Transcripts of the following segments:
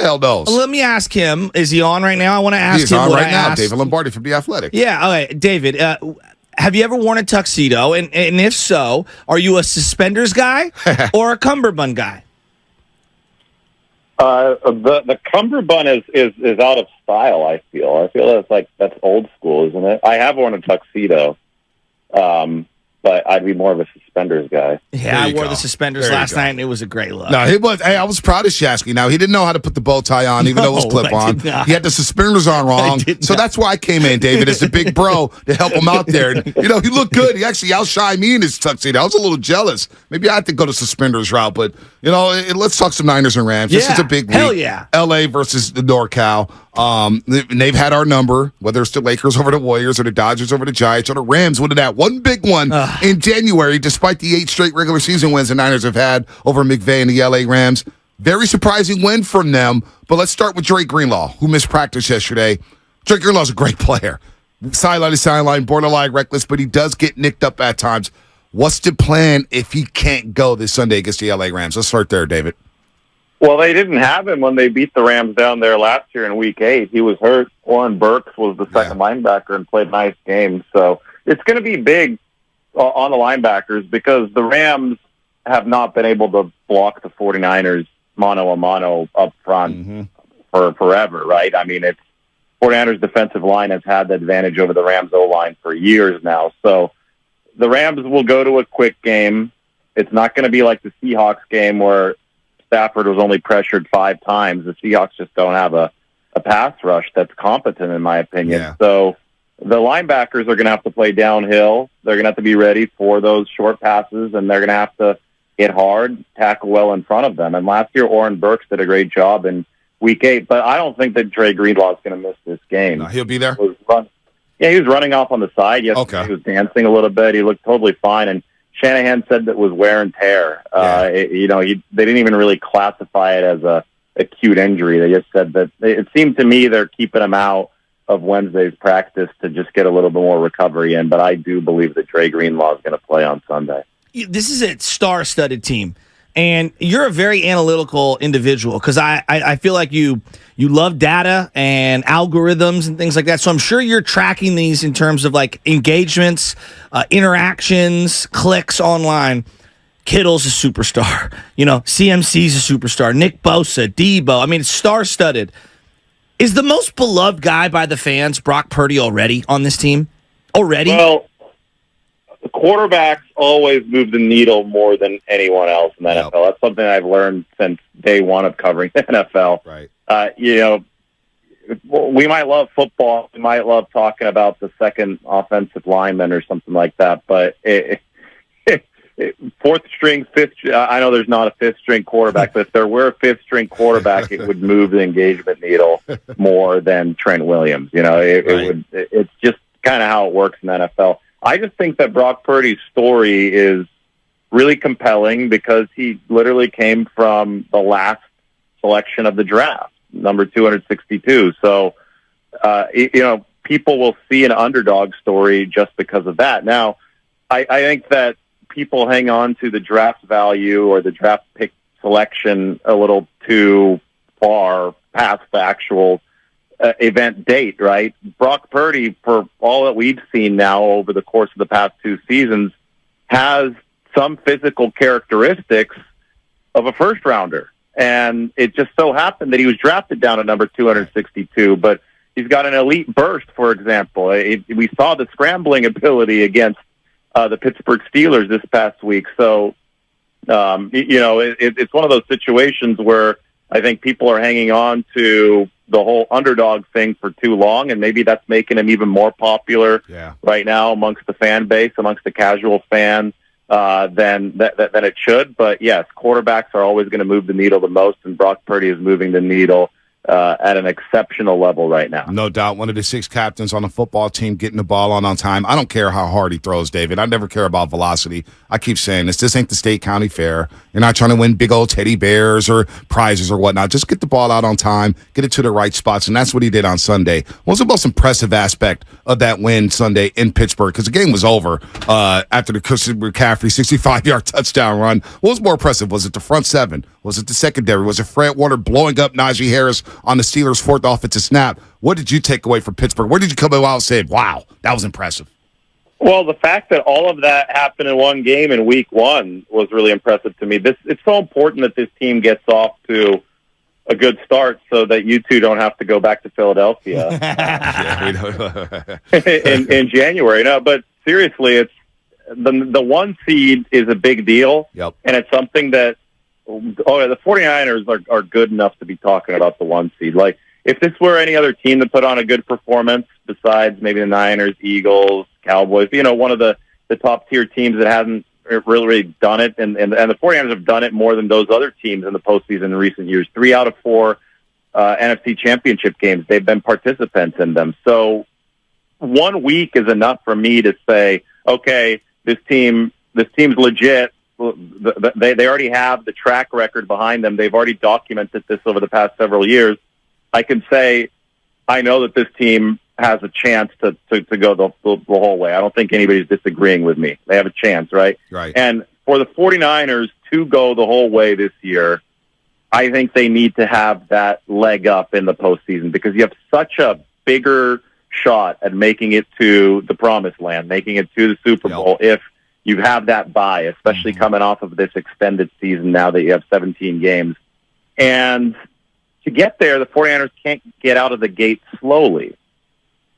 the hell knows? Let me ask him. Is he on right now? I want to ask He's him on what right I now, asked. David Lombardi from The Athletic. Yeah, okay. David, have you ever worn a tuxedo? And if so, are you a suspenders guy or a cummerbund guy? The cummerbund is out of style, I feel that's old school, isn't it? I have worn a tuxedo, but I'd be more of a suspenders guy. Yeah, I wore the suspenders last night, and it was a great look. No, he was. Hey, I was proud of Shasky. Now, he didn't know how to put the bow tie on, even though it was clip-on. He had the suspenders on wrong. So that's why I came in, David, as the big bro to help him out there. And, he looked good. He actually outshined me in his tuxedo. I was a little jealous. Maybe I had to go the suspenders route. But, let's talk some Niners and Rams. This is a big week. Hell yeah. L.A. versus the NorCal. They've had our number, whether it's the Lakers over the Warriors or the Dodgers over the Giants or the Rams winning that one big one in January, despite the 8 straight regular season wins the Niners have had over McVay and the LA Rams. Very surprising win from them. But let's start with Drake Greenlaw, who missed practice yesterday. Drake Greenlaw's a great player. Sideline to sideline, borderline reckless, but he does get nicked up at times. What's the plan if he can't go this Sunday against the LA Rams? Let's start there, David. Well, they didn't have him when they beat the Rams down there last year in Week 8. He was hurt. Warren Burks was the second linebacker and played a nice game. So it's going to be big on the linebackers because the Rams have not been able to block the 49ers mano-a-mano up front for forever, right? I mean, 49ers defensive line has had the advantage over the Rams O-line for years now. So the Rams will go to a quick game. It's not going to be like the Seahawks game where Stafford was only pressured 5 times. The Seahawks just don't have a pass rush that's competent, in my opinion. Yeah. So the linebackers are going to have to play downhill. They're going to have to be ready for those short passes, and they're going to have to hit hard, tackle well in front of them. And last year, Warren Burks did a great job in Week 8, but I don't think that Drake Greenlaw is going to miss this game. No, he'll be there? He was running off on the side. Yesterday. He was dancing a little bit. He looked totally fine, and Shanahan said that was wear and tear. They didn't even really classify it as a acute injury. They just said that it seemed to me they're keeping him out of Wednesday's practice to just get a little bit more recovery in. But I do believe that Drake Greenlaw is going to play on Sunday. This is a star-studded team, and you're a very analytical individual because I feel like you love data and algorithms and things like that. So I'm sure you're tracking these in terms of like engagements, interactions, clicks online. Kittle's a superstar. CMC's a superstar. Nick Bosa, Debo. I mean, it's star-studded. Is the most beloved guy by the fans Brock Purdy already on this team? Already? Well, the quarterbacks always move the needle more than anyone else in the NFL. That's something I've learned since day one of covering the NFL. Right. We might love football. We might love talking about the second offensive lineman or something like that. But fourth string, fifth. I know there's not a fifth string quarterback, but if there were a fifth string quarterback, it would move the engagement needle more than Trent Williams. It would. It's just kind of how it works in the NFL. I just think that Brock Purdy's story is really compelling because he literally came from the last selection of the draft, number 262. So, people will see an underdog story just because of that. Now, I think that people hang on to the draft value or the draft pick selection a little too far past the actual event date, right? Brock Purdy, for all that we've seen now over the course of the past 2 seasons, has some physical characteristics of a first rounder. And it just so happened that he was drafted down at number 262, but he's got an elite burst, for example. We saw the scrambling ability against the Pittsburgh Steelers this past week. So, it's one of those situations where I think people are hanging on to the whole underdog thing for too long, and maybe that's making him even more popular right now amongst the fan base, amongst the casual fan, than it should. But yes, quarterbacks are always going to move the needle the most, and Brock Purdy is moving the needle at an exceptional level right now. No doubt. One of the 6 captains on the football team getting the ball on time. I don't care how hard he throws, David. I never care about velocity. I keep saying this. This ain't the state county fair. You're not trying to win big old teddy bears or prizes or whatnot. Just get the ball out on time, get it to the right spots, and that's what he did on Sunday. What was the most impressive aspect of that win Sunday in Pittsburgh? Because the game was over after the McCaffrey 65-yard touchdown run. What was more impressive? Was it the front 7? Was it the secondary? Was it Fred Warner blowing up Najee Harris on the Steelers' 4th offensive snap? What did you take away from Pittsburgh? Where did you come out and say, wow, that was impressive? Well, the fact that all of that happened in one game in week 1 was really impressive to me. It's so important that this team gets off to a good start so that you two don't have to go back to Philadelphia in January. No, but seriously, it's the 1 seed is a big deal. Yep. And it's something that the 49ers are good enough to be talking about the 1 seed. Like, if this were any other team that put on a good performance besides maybe the Niners, Eagles, Cowboys, one of the top tier teams that hasn't really done it, and the 49ers have done it more than those other teams in the postseason in recent years. 3 out of 4 NFC championship games, they've been participants in them. So 1 week is enough for me to say, okay, this team's legit. They already have the track record behind them. They've already documented this over the past several years. I can say, I know that this team has a chance to go the whole way. I don't think anybody's disagreeing with me. They have a chance, right? Right. And for the 49ers to go the whole way this year, I think they need to have that leg up in the postseason because you have such a bigger shot at making it to the promised land, making it to the Super Bowl if you have that bye, especially coming off of this extended season now that you have 17 games. And to get there, the 49ers can't get out of the gate slowly.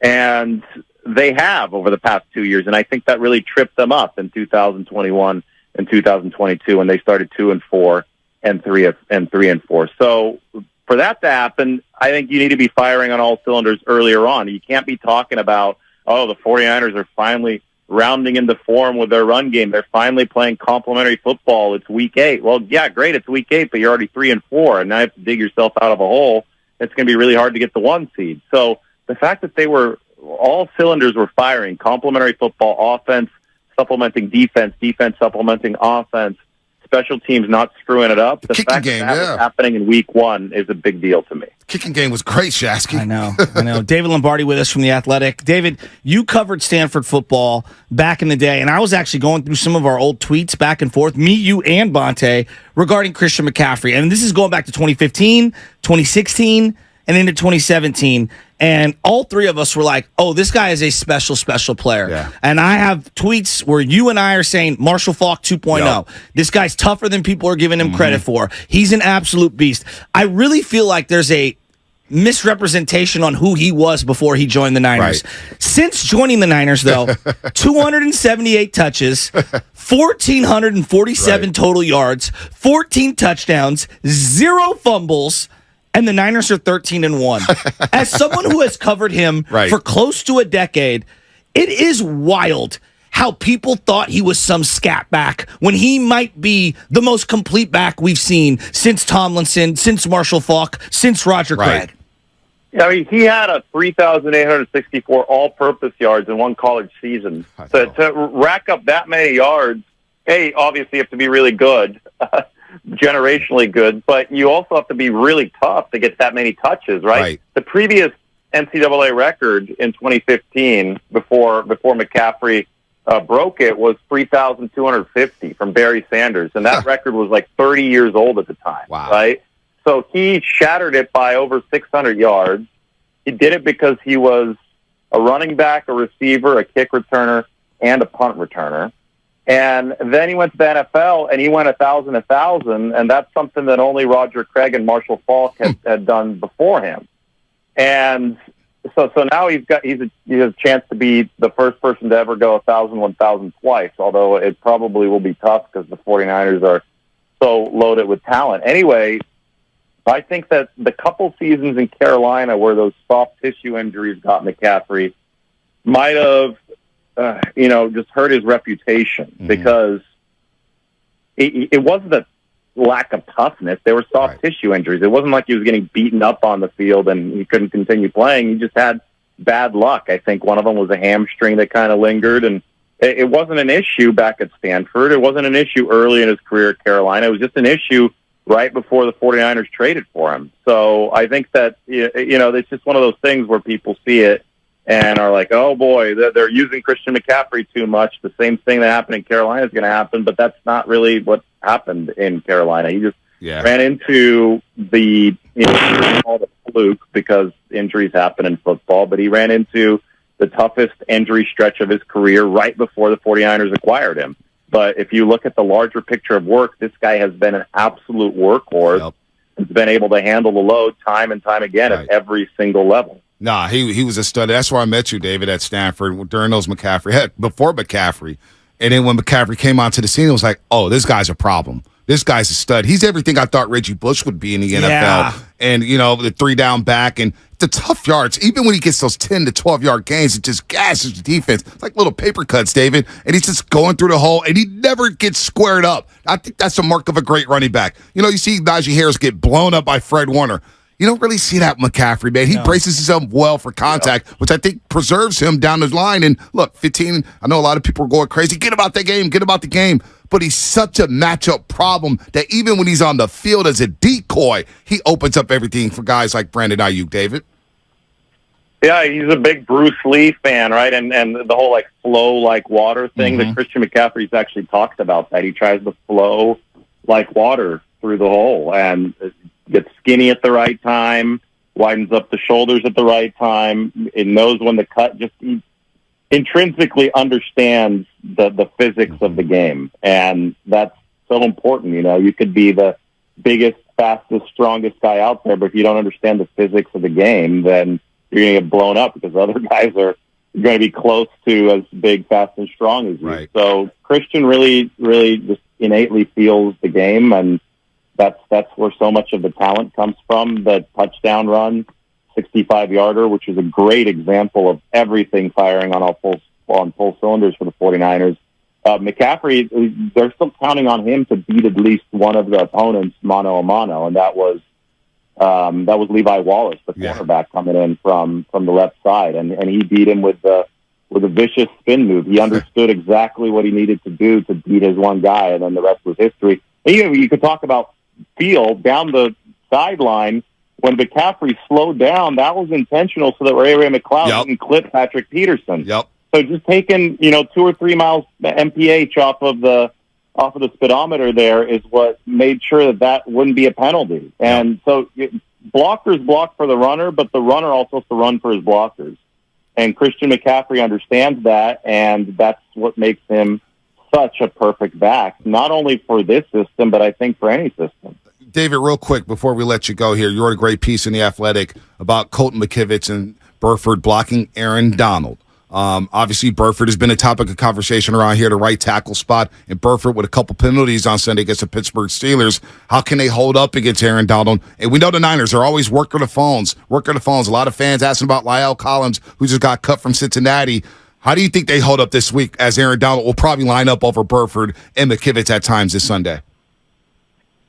And they have over the past 2 years, and I think that really tripped them up in 2021 and 2022 when they started 2-4 and 3-4. So for that to happen, I think you need to be firing on all cylinders earlier on. You can't be talking about, the 49ers are finally rounding into form with their run game. They're finally playing complementary football. It's week 8. Well, yeah, great. It's week 8, but you're already 3-4, and now you have to dig yourself out of a hole. It's going to be really hard to get the 1 seed. So the fact that all cylinders were firing, complementary football, offense supplementing defense, defense supplementing offense, special teams not screwing it up. The fact that was happening in week 1 is a big deal to me. Kicking game was great, Shasky. I know. David Lombardi with us from The Athletic. David, you covered Stanford football back in the day, and I was actually going through some of our old tweets back and forth, me, you, and Bonte, regarding Christian McCaffrey. And this is going back to 2015, 2016, and into 2017. And all 3 of us were like, this guy is a special, special player. Yeah. And I have tweets where you and I are saying Marshall Faulk 2.0. Yep. This guy's tougher than people are giving him credit for. He's an absolute beast. I really feel like there's a misrepresentation on who he was before he joined the Niners. Right. Since joining the Niners, though, 278 touches, 1,447 total yards, 14 touchdowns, 0 fumbles, and the Niners are 13-1. As someone who has covered him for close to a decade, it is wild how people thought he was some scat back when he might be the most complete back we've seen since Tomlinson, since Marshall Faulk, since Roger Craig. I mean, he had a 3,864 all-purpose yards in one college season. So to rack up that many yards, obviously you have to be really good. Generationally good, but you also have to be really tough to get that many touches, right? The previous NCAA record in 2015, before McCaffrey broke it, was 3,250 from Barry Sanders, and that record was like 30 years old at the time, right? So he shattered it by over 600 yards. He did it because he was a running back, a receiver, a kick returner, and a punt returner. And then he went to the NFL, and he went 1,000, and that's something that only Roger Craig and Marshall Faulk had done before him. And so now he has a chance to be the first person to ever go 1,000 twice, although it probably will be tough because the 49ers are so loaded with talent. Anyway, I think that the couple seasons in Carolina where those soft tissue injuries got McCaffrey might have just hurt his reputation because it wasn't a lack of toughness. There were soft tissue injuries. It wasn't like he was getting beaten up on the field and he couldn't continue playing. He just had bad luck. I think one of them was a hamstring that kind of lingered, and it wasn't an issue back at Stanford. It wasn't an issue early in his career at Carolina. It was just an issue right before the 49ers traded for him. So I think that, it's just one of those things where people see it and are like, oh boy, they're using Christian McCaffrey too much. The same thing that happened in Carolina is going to happen, but that's not really what happened in Carolina. He just Yeah. Ran into the called a fluke because injuries happen in football, but he ran into the toughest injury stretch of his career right before the 49ers acquired him. But if you look at the larger picture of work, this guy has been an absolute workhorse. Yep. He's been able to handle the load time and time again at every single level. Nah, he was a stud. That's where I met you, David, at Stanford during those McCaffrey. Heck, before McCaffrey. And then when McCaffrey came onto the scene, it was like, oh, this guy's a problem. This guy's a stud. He's everything I thought Reggie Bush would be in the NFL. And, the 3-down back and the tough yards. Even when he gets those 10 to 12-yard gains, it just gasses the defense. It's like little paper cuts, David. And he's just going through the hole, and he never gets squared up. I think that's a mark of a great running back. You see Najee Harris get blown up by Fred Warner. You don't really see that with McCaffrey, man. He braces himself well for contact, which I think preserves him down the line. And look, 15, I know a lot of people are going crazy. Get about that game, get about the game. But he's such a matchup problem that even when he's on the field as a decoy, he opens up everything for guys like Brandon Ayuk, David. Yeah, he's a big Bruce Lee fan, right? And the whole, flow like water thing that Christian McCaffrey's actually talked about, that he tries to flow like water through the hole and gets skinny at the right time, widens up the shoulders at the right time. It knows when to cut. He intrinsically understands the physics of the game, and that's so important. You could be the biggest, fastest, strongest guy out there, but if you don't understand the physics of the game, then you're going to get blown up because other guys are going to be close to as big, fast, and strong as you. Right. So Christian really, really just innately feels the game, and that's where so much of the talent comes from. The touchdown run, 65-yarder, which is a great example of everything firing on full cylinders for the 49ers. McCaffrey, they're still counting on him to beat at least one of the opponents mano a mano, and that was Levi Wallace, the cornerback coming in from the left side, and he beat him with a vicious spin move. He understood exactly what he needed to do to beat his one guy, and then the rest was history. And you could talk about feel down the sideline. When McCaffrey slowed down, that was intentional so that Ray McCloud didn't clip Patrick Peterson. Yep. So just taking 2 or 3 miles MPH off of the speedometer there is what made sure that wouldn't be a penalty. And so blockers block for the runner, but the runner also has to run for his blockers. And Christian McCaffrey understands that, and that's what makes him such a perfect back, not only for this system, but I think for any system. David, real quick, before we let you go here, you wrote a great piece in The Athletic about Colton McKivitz and Burford blocking Aaron Donald. Obviously, Burford has been a topic of conversation around here, the right tackle spot, and Burford with a couple penalties on Sunday against the Pittsburgh Steelers. How can they hold up against Aaron Donald? And we know the Niners are always working the phones. A lot of fans asking about La'el Collins, who just got cut from Cincinnati. How do you think they hold up this week as Aaron Donald will probably line up over Burford and McKivitz at times this Sunday?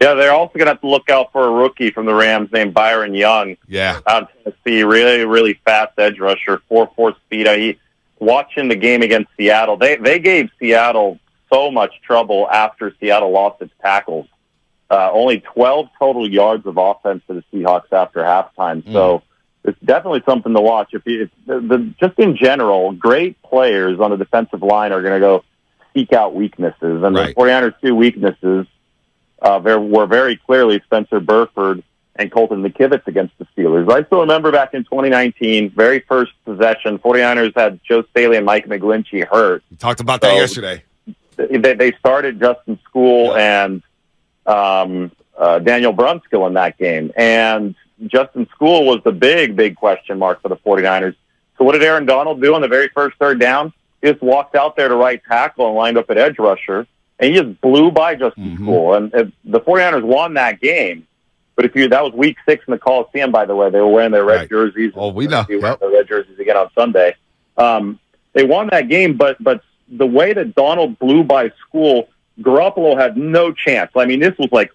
Yeah, they're also going to have to look out for a rookie from the Rams named Byron Young. Yeah. Out of Tennessee, really, really fast edge rusher, 4.4 speed. Watching the game against Seattle, they gave Seattle so much trouble after Seattle lost its tackles. Only 12 total yards of offense for the Seahawks after halftime. So it's definitely something to watch. Just in general, great players on the defensive line are going to go seek out weaknesses. And the 49ers' two weaknesses were very clearly Spencer Burford and Colton McKivitz against the Steelers. I still remember back in 2019, very first possession, 49ers had Joe Staley and Mike McGlinchey hurt. We talked about that yesterday. They started Justin Skule and Daniel Brunskill in that game. And Justin Skule was the big question mark for the 49ers. So what did Aaron Donald do on the very first third down? He just walked out there to right tackle and lined up at edge rusher, and he just blew by Justin Skule. And the 49ers won that game. But that was week 6 in the Coliseum, by the way. They were wearing their red jerseys. Oh, we know. They were wearing their red jerseys again on Sunday. They won that game, but the way that Donald blew by Skule, Garoppolo had no chance. I mean, this was like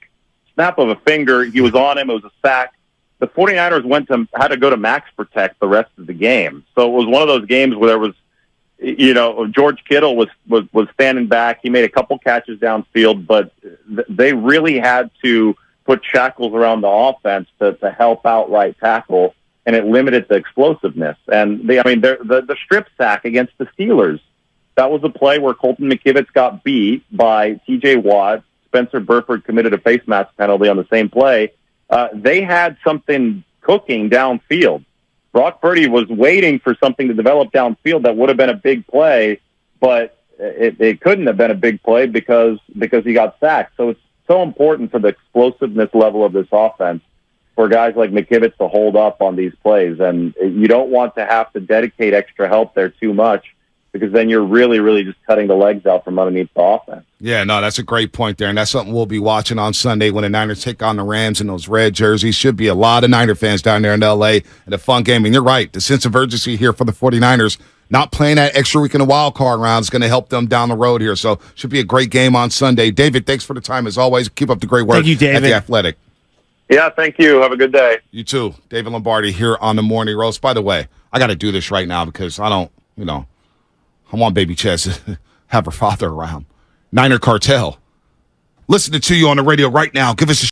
snap of a finger. He was on him. It was a sack. The 49ers had to go to max protect the rest of the game. So it was one of those games where there was, George Kittle was standing back. He made a couple catches downfield, but they really had to put shackles around the offense to help out right tackle, and it limited the explosiveness. And the strip sack against the Steelers, that was a play where Colton McKivitz got beat by T.J. Watt, Spencer Burford committed a face mask penalty on the same play. They had something cooking downfield. Brock Purdy was waiting for something to develop downfield that would have been a big play, but it couldn't have been a big play because he got sacked. So it's so important for the explosiveness level of this offense for guys like McKivitz to hold up on these plays. And you don't want to have to dedicate extra help there too much, because then you're really, really just cutting the legs out from underneath the offense. Yeah, no, that's a great point there, and that's something we'll be watching on Sunday when the Niners take on the Rams in those red jerseys. Should be a lot of Niner fans down there in L.A. and a fun game. And you're right, the sense of urgency here for the 49ers, not playing that extra week in the wild card round is going to help them down the road here. So should be a great game on Sunday. David, thanks for the time as always. Keep up the great work. Thank you, David. At The Athletic. Yeah, thank you. Have a good day. You too. David Lombardi here on the Morning Roast. By the way, I got to do this right now because I don't, I want Baby Chess to have her father around. Niner Cartel. Listening to you on the radio right now. Give us a